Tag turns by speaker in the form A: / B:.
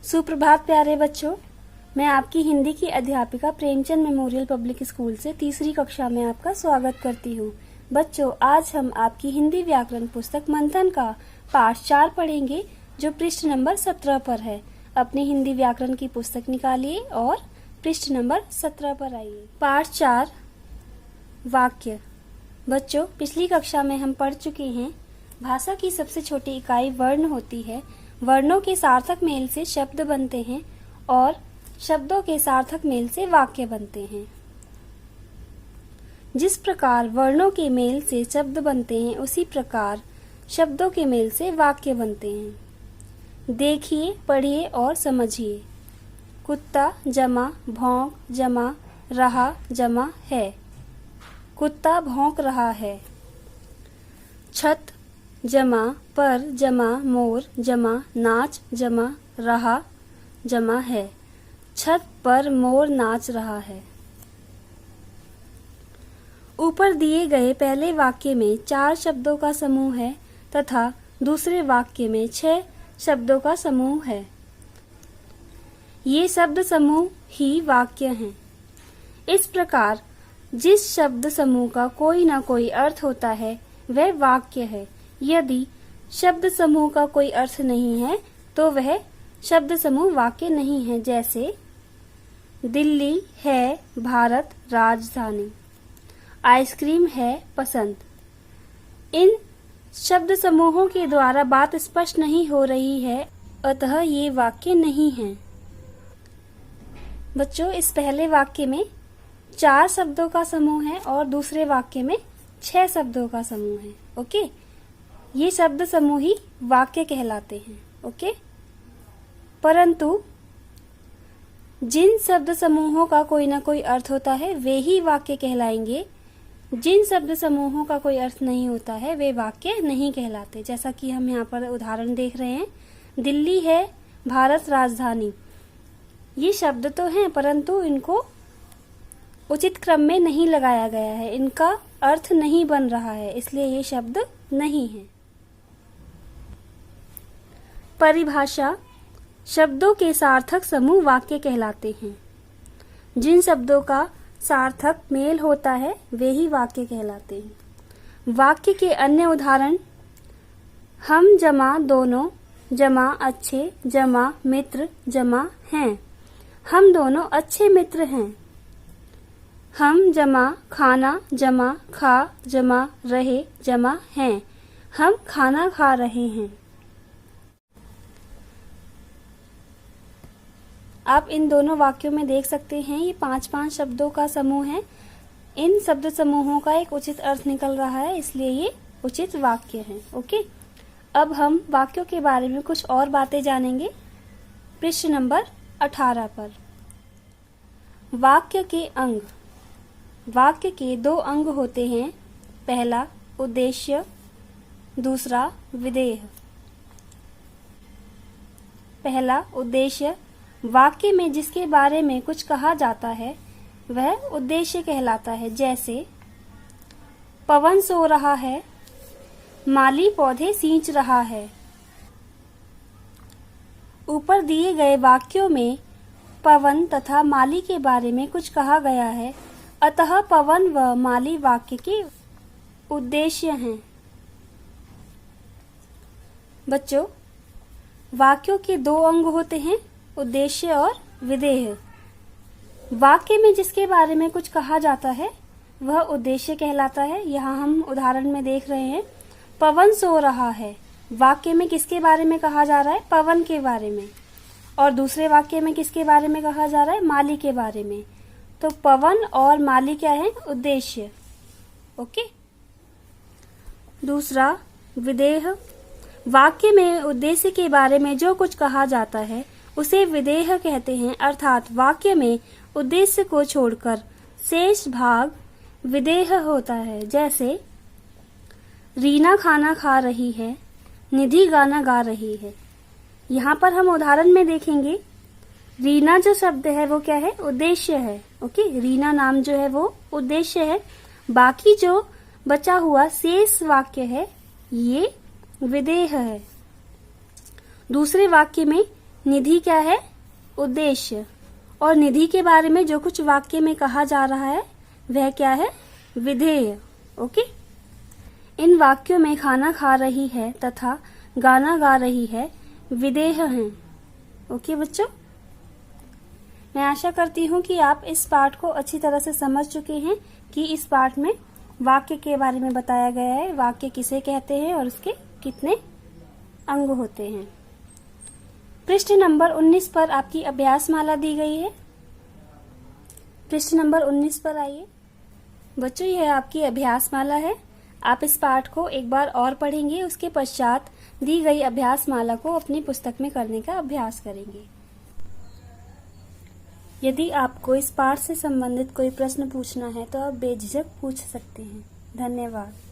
A: सुप्रभात प्यारे बच्चों, मैं आपकी हिंदी की अध्यापिका प्रेमचंद मेमोरियल पब्लिक स्कूल से तीसरी कक्षा में आपका स्वागत करती हूँ। बच्चों, आज हम आपकी हिंदी व्याकरण पुस्तक मंथन का पाठ 4 पढ़ेंगे, जो पृष्ठ नंबर 17 पर है। अपनी हिंदी व्याकरण की पुस्तक निकालिए और पृष्ठ नंबर 17 पर आइए। पाठ 4 वाक्य। बच्चों, पिछली कक्षा में हम पढ़ चुके हैं, भाषा की सबसे छोटी इकाई वर्ण होती है। वर्णों के सार्थक मेल से शब्द बनते हैं और शब्दों के सार्थक मेल से वाक्य बनते हैं। जिस प्रकार वर्णों के मेल से शब्द बनते हैं, उसी प्रकार शब्दों के मेल से वाक्य बनते हैं। देखिए, पढ़िए और समझिए। कुत्ता जमा भौंक जमा रहा जमा है। कुत्ता भौंक रहा है। छत जमा पर जमा मोर जमा नाच जमा रहा जमा है। छत पर मोर नाच रहा है। ऊपर दिए गए पहले वाक्य में 4 शब्दों का समूह है तथा दूसरे वाक्य में 6 शब्दों का समूह है। ये शब्द समूह ही वाक्य हैं। इस प्रकार जिस शब्द समूह का कोई न कोई अर्थ होता है, वह वाक्य है। यदि शब्द समूह का कोई अर्थ नहीं है, तो वह शब्द समूह वाक्य नहीं है। जैसे दिल्ली है भारत राजधानी, आइसक्रीम है पसंद। इन शब्द समूहों के द्वारा बात स्पष्ट नहीं हो रही है, अतः ये वाक्य नहीं है। बच्चों, इस पहले वाक्य में 4 शब्दों का समूह है और दूसरे वाक्य में 6 शब्दों का समूह है। ओके, ये शब्द समूह ही वाक्य कहलाते हैं। ओके, परंतु जिन शब्द समूहों का कोई ना कोई अर्थ होता है, वे ही वाक्य कहलाएंगे। जिन शब्द समूहों का कोई अर्थ नहीं होता है, वे वाक्य नहीं कहलाते। जैसा कि हम यहाँ पर उदाहरण देख रहे हैं, दिल्ली है भारत राजधानी। ये शब्द तो हैं, परंतु इनको उचित क्रम में नहीं लगाया गया है, इनका अर्थ नहीं बन रहा है, इसलिए ये शब्द नहीं है। परिभाषा। शब्दों के सार्थक समूह वाक्य कहलाते हैं। जिन शब्दों का सार्थक मेल होता है, वे ही वाक्य कहलाते हैं। वाक्य के अन्य उदाहरण: हम जमा दोनों जमा अच्छे जमा मित्र जमा हैं। हम दोनों अच्छे मित्र हैं। हम जमा खाना जमा खा जमा रहे जमा हैं। हम खाना खा रहे हैं। आप इन दोनों वाक्यों में देख सकते हैं, ये 5-5 शब्दों का समूह है। इन शब्द समूहों का एक उचित अर्थ निकल रहा है, इसलिए ये उचित वाक्य है। ओके, अब हम वाक्यों के बारे में कुछ और बातें जानेंगे। पृष्ठ नंबर 18 पर वाक्य के अंग। वाक्य के 2 अंग होते हैं, पहला उद्देश्य, दूसरा विधेय। पहला उद्देश्य। वाक्य में जिसके बारे में कुछ कहा जाता है, वह उद्देश्य कहलाता है। जैसे पवन सो रहा है, माली पौधे सींच रहा है। ऊपर दिए गए वाक्यों में पवन तथा माली के बारे में कुछ कहा गया है, अतः पवन व माली वाक्य के उद्देश्य हैं। बच्चों, वाक्यों के 2 अंग होते हैं, उद्देश्य और विधेय। वाक्य में जिसके बारे में कुछ कहा जाता है, वह उद्देश्य कहलाता है। यहाँ हम उदाहरण में देख रहे हैं, पवन सो रहा है। वाक्य में किसके बारे में कहा जा रहा है? पवन के बारे में। और दूसरे वाक्य में किसके बारे में कहा जा रहा है? माली के बारे में। तो पवन और माली क्या है? उद्देश्य। ओके। दूसरा विधेय। वाक्य में उद्देश्य के बारे में जो कुछ कहा जाता है, उसे विधेय कहते हैं। अर्थात वाक्य में उद्देश्य को छोड़कर शेष भाग विधेय होता है। जैसे रीना खाना खा रही है, निधि गाना गा रही है। यहाँ पर हम उदाहरण में देखेंगे, रीना जो शब्द है वो क्या है? उद्देश्य है। ओके, रीना नाम जो है वो उद्देश्य है। बाकी जो बचा हुआ शेष वाक्य है, ये विधेय है। दूसरे वाक्य में निधि क्या है? उद्देश्य। और निधि के बारे में जो कुछ वाक्य में कहा जा रहा है वह क्या है? विधेय। ओके। इन वाक्यों में खाना खा रही है तथा गाना गा रही है विधेय हैं। ओके बच्चों, मैं आशा करती हूँ कि आप इस पाठ को अच्छी तरह से समझ चुके हैं कि इस पाठ में वाक्य के बारे में बताया गया है, वाक्य किसे कहते हैं और उसके कितने अंग होते हैं। पृष्ठ नंबर 19 पर आपकी अभ्यास माला दी गई है। पृष्ठ नंबर 19 पर आइए बच्चों, यह आपकी अभ्यास माला है। आप इस पाठ को एक बार और पढ़ेंगे, उसके पश्चात दी गई अभ्यास माला को अपनी पुस्तक में करने का अभ्यास करेंगे। यदि आपको इस पाठ से संबंधित कोई प्रश्न पूछना है तो आप बेझिझक पूछ सकते हैं। धन्यवाद।